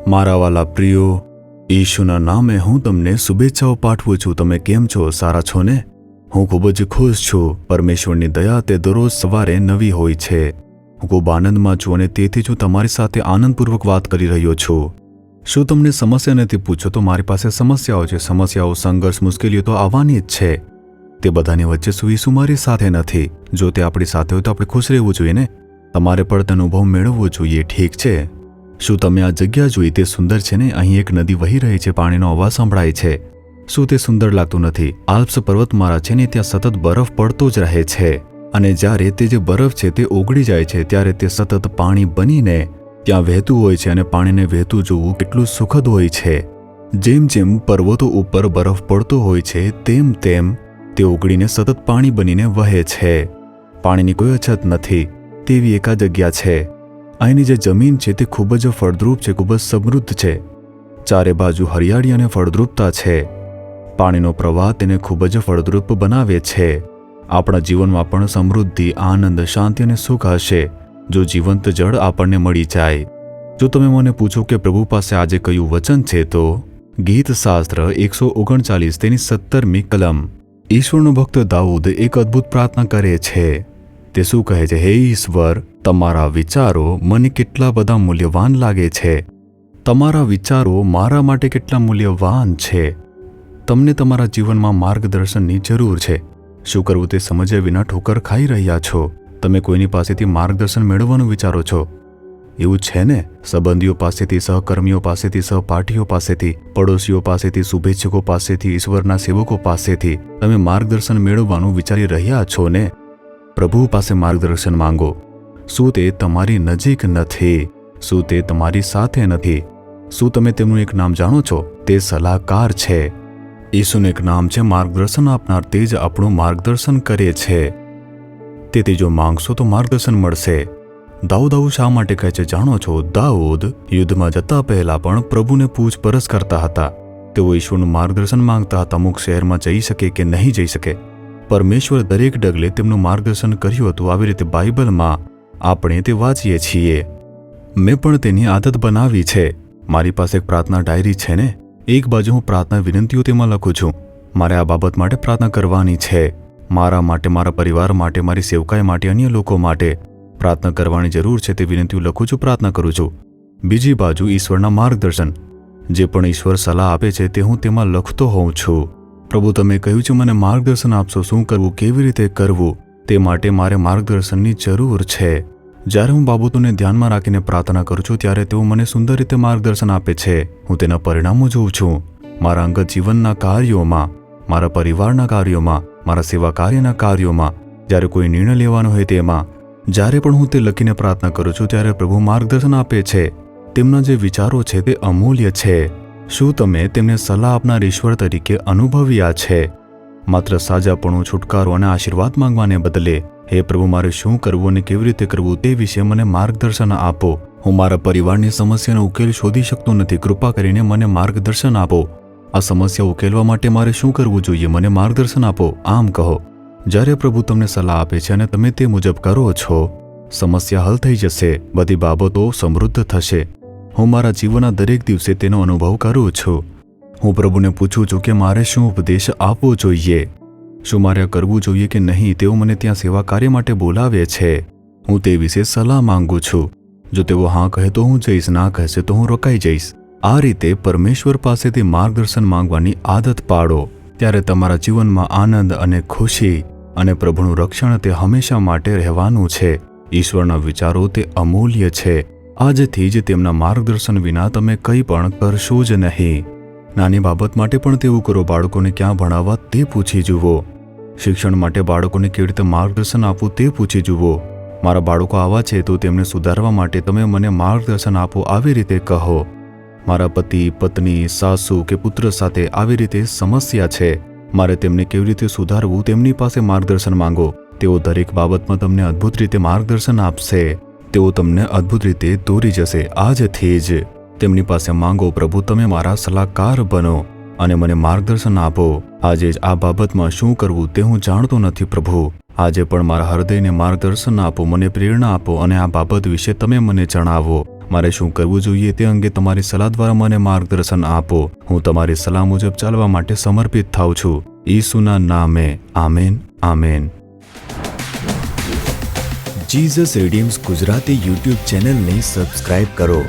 મારા વાલા પ્રિયો, ઈશુના નામે હું તમને શુભેચ્છાઓ પાઠવું છું. તમે કેમ છો? સારા છો ને? હું ખૂબ જ ખુશ છું. પરમેશ્વરની દયા તે દરરોજ સવારે નવી હોય છે. હું ખૂબ આનંદમાં છું અને તેથી જ હું તમારી સાથે આનંદપૂર્વક વાત કરી રહ્યો છું. શું તમને સમસ્યા નથી પૂછો તો મારી પાસે સમસ્યાઓ છે. સમસ્યાઓ, સંઘર્ષ, મુશ્કેલીઓ તો આવવાની જ છે. તે બધાની વચ્ચે શું ઈસુ મારી સાથે નથી? જો તે આપણી સાથે હોય તો આપણે ખુશ રહેવું જોઈએ ને? તમારે પણ તેનો અનુભવ મેળવવો જોઈએ. ઠીક છે? શું તમે આ જગ્યા જોઈ? તે સુંદર છે ને? અહીં એક નદી વહી રહી છે, પાણીનો અવાજ સંભળાય છે. શું તે સુંદર લાગતું નથી? આલ્પ્સ પર્વતમાળા છે ને, ત્યાં સતત બરફ પડતો જ રહે છે અને જ્યારે તે જે બરફ છે તે ઓગળી જાય છે ત્યારે તે સતત પાણી બનીને ત્યાં વહેતું હોય છે અને પાણીને વહેતું જોવું કેટલું સુખદ હોય છે. જેમ જેમ પર્વતો ઉપર બરફ પડતો હોય છે તેમ તેમ તે ઓગળીને સતત પાણી બનીને વહે છે. પાણીની કોઈ અછત નથી. તેવી એક આ જગ્યા છે. અહીંની જે જમીન છે તે ખૂબ જ ફળદ્રુપ છે, ખૂબ જ સમૃદ્ધ છે. ચારે બાજુ હરિયાળી અને ફળદ્રુપતા છે. પાણીનો પ્રવાહ તેને ખૂબ જ ફળદ્રુપ બનાવે છે. આપણા જીવનમાં પણ સમૃદ્ધિ, આનંદ, શાંતિ અને સુખ હશે જો જીવંત જળ આપણને મળી જાય. જો તમે મને પૂછો કે પ્રભુ પાસે આજે કયું વચન છે તો ગીતશાસ્ત્ર 139 તેની 17મી કલમ. ઈશ્વરનો ભક્ત દાઉદ એક અદ્ભુત પ્રાર્થના કરે છે. તે શું કહે છે? હે ઈશ્વર, તમારા વિચારો મને કેટલા બધા મૂલ્યવાન લાગે છે. તમારા વિચારો મારા માટે કેટલા મૂલ્યવાન છે. તમને તમારા જીવનમાં માર્ગદર્શનની જરૂર છે. શું કરવું તે સમજ્યા વિના ઠોકર ખાઈ રહ્યા છો. તમે કોઈની પાસેથી માર્ગદર્શન મેળવવાનું વિચારો છો. એવું છે ને? સંબંધીઓ પાસેથી, સહકર્મીઓ પાસેથી, સહપાઠીઓ પાસેથી, પડોશીઓ પાસેથી, શુભેચ્છકો પાસેથી, ઈશ્વરના સેવકો પાસેથી તમે માર્ગદર્શન મેળવવાનું વિચારી રહ્યા છો ને? પ્રભુ પાસે માર્ગદર્શન માંગો. શું તે તમારી નજીક નથી? શું તે તમારી સાથે નથી? શું તમે તેમનું એક નામ જાણો છો? તે સલાહકાર છે. ઈસુનું એક નામ છે માર્ગદર્શન આપનાર. તે જ આપણું માર્ગદર્શન કરે છે. તેથી જો માંગશો તો માર્ગદર્શન મળશે. દાઉદ આવું શા માટે કહે છે જાણો છો? દાઉદ યુદ્ધમાં જતા પહેલા પણ પ્રભુને પૂછપરછ કરતા હતા. તેઓ ઈશ્વરનું માર્ગદર્શન માંગતા હતા. અમુક શહેરમાં જઈ શકે કે નહીં જઈ શકે. પરમેશ્વર દરેક ડગલે તેમનું માર્ગદર્શન કર્યું હતું. આવી રીતે બાઇબલમાં આપણે તે વાંચીએ છીએ. મેં પણ તેની આદત બનાવી છે. મારી પાસે એક પ્રાર્થના ડાયરી છે ને. એક બાજુ હું પ્રાર્થના વિનંતીઓ તેમાં લખું છું. મારે આ બાબત માટે પ્રાર્થના કરવાની છે. મારા માટે, મારા પરિવાર માટે, મારી સેવકાઈ માટે, અન્ય લોકો માટે પ્રાર્થના કરવાની જરૂર છે. તે વિનંતીઓ લખું છું, પ્રાર્થના કરું છું. બીજી બાજુ ઈશ્વરના માર્ગદર્શન, જે પણ ઈશ્વર સલાહ આપે છે તે હું તેમાં લખતો હોઉં છું. પ્રભુ, તમે કહ્યું છે મને માર્ગદર્શન આપશો. શું કરવું, કેવી રીતે કરવું, તે માટે મારે માર્ગદર્શનની જરૂર છે. જ્યારે હું બાબતોને ધ્યાનમાં રાખીને પ્રાર્થના કરું છું ત્યારે તેઓ મને સુંદર રીતે માર્ગદર્શન આપે છે. હું તેના પરિણામો જોઉં છું. મારા અંગત જીવનના કાર્યોમાં, મારા પરિવારના કાર્યોમાં, મારા સેવા કાર્યના કાર્યોમાં, જ્યારે કોઈ નિર્ણય લેવાનો હોય તેમાં. જ્યારે પણ હું તે લખીને પ્રાર્થના કરું છું ત્યારે પ્રભુ માર્ગદર્શન આપે છે. તેમના જે વિચારો છે તે અમૂલ્ય છે. શું તમે તેમને સલાહ આપનાર ઈશ્વર તરીકે અનુભવ્યા છે? માત્ર સાજાપણું, છુટકારો અને આશીર્વાદ માંગવાને બદલે, હે પ્રભુ, મારે શું કરવું અને કેવી રીતે કરવું તે વિશે મને માર્ગદર્શન આપો. હું મારા પરિવારની સમસ્યાનો ઉકેલ શોધી શકતો નથી. કૃપા કરીને મને માર્ગદર્શન આપો. આ સમસ્યા ઉકેલવા માટે મારે શું કરવું જોઈએ? મને માર્ગદર્શન આપો. આમ કહો. જ્યારે પ્રભુ તમને સલાહ આપે છે અને તમે તે મુજબ કરો છો, સમસ્યા હલ થઈ જશે. બધી બાબતો સમૃદ્ધ થશે. હું મારા જીવનના દરેક દિવસે તેનો અનુભવ કરું છું. હું પ્રભુને પૂછું છું કે મારે શું ઉપદેશ આપવો જોઈએ, શું મારે કરવું જોઈએ કે નહીં. તેઓ મને ત્યાં સેવા કાર્ય માટે બોલાવે છે. હું તે વિશે સલાહ માંગુ છું. જો તેઓ હા કહે તો હું જઈશ, ના કહેશે તો હું રોકાઈ જઈશ. આ રીતે પરમેશ્વર પાસેથી માર્ગદર્શન માંગવાની આદત પાડો. ત્યારે તમારા જીવનમાં આનંદ અને ખુશી અને પ્રભુનું રક્ષણ તે હંમેશા માટે રહેવાનું છે. ઈશ્વરના વિચારો તે અમૂલ્ય છે. આજથી જ તેમના માર્ગદર્શન વિના તમે કંઈ પણ કરશો જ નહીં. નાની બાબત માટે પણ તેવું કરો. બાળકોને ક્યાં ભણાવવા તે પૂછી જુઓ. શિક્ષણ માટે બાળકોને કેવી રીતે માર્ગદર્શન આપવું તે પૂછી જુઓ. મારા બાળકો આવા છે તો તેમને સુધારવા માટે તમે મને માર્ગદર્શન આપો. આવી રીતે કહો. મારા પતિ, પત્ની, સાસુ કે પુત્ર સાથે આવી રીતે સમસ્યા છે. મારે તેમને કેવી રીતે સુધારવું તેમની પાસે માર્ગદર્શન માંગો. તેઓ દરેક બાબતમાં તમને અદ્ભુત રીતે માર્ગદર્શન આપશે. તેઓ તમને અદ્ભુત રીતે દોરી જશે. આજથી જ તેમની પાસે માંગો, પ્રભુ તમે મારા સલાહકાર બનો અને મને માર્ગદર્શન આપો. આજે જ આ બાબતમાં શું કરવું તે હું જાણતો નથી. પ્રભુ, આજે પણ મારા હૃદયને માર્ગદર્શન આપો, મને પ્રેરણા આપો અને આ બાબત વિશે તમે મને જણાવો. મારે શું કરવું જોઈએ તે અંગે તમારી સલાહ દ્વારા મને માર્ગદર્શન આપો. હું તમારી સલાહ મુજબ ચાલવા માટે સમર્પિત થાઉં છું. ઈસુના નામે આમેન આમેન. જીસસ રીડીમ્સ ગુજરાતી યુટ્યુબ ચેનલને સબસ્ક્રાઇબ કરો.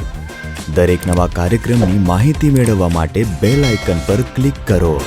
દરેક નવા કાર્યક્રમની માહિતી મેળવવા માટે બેલ આઇકન પર ક્લિક કરો.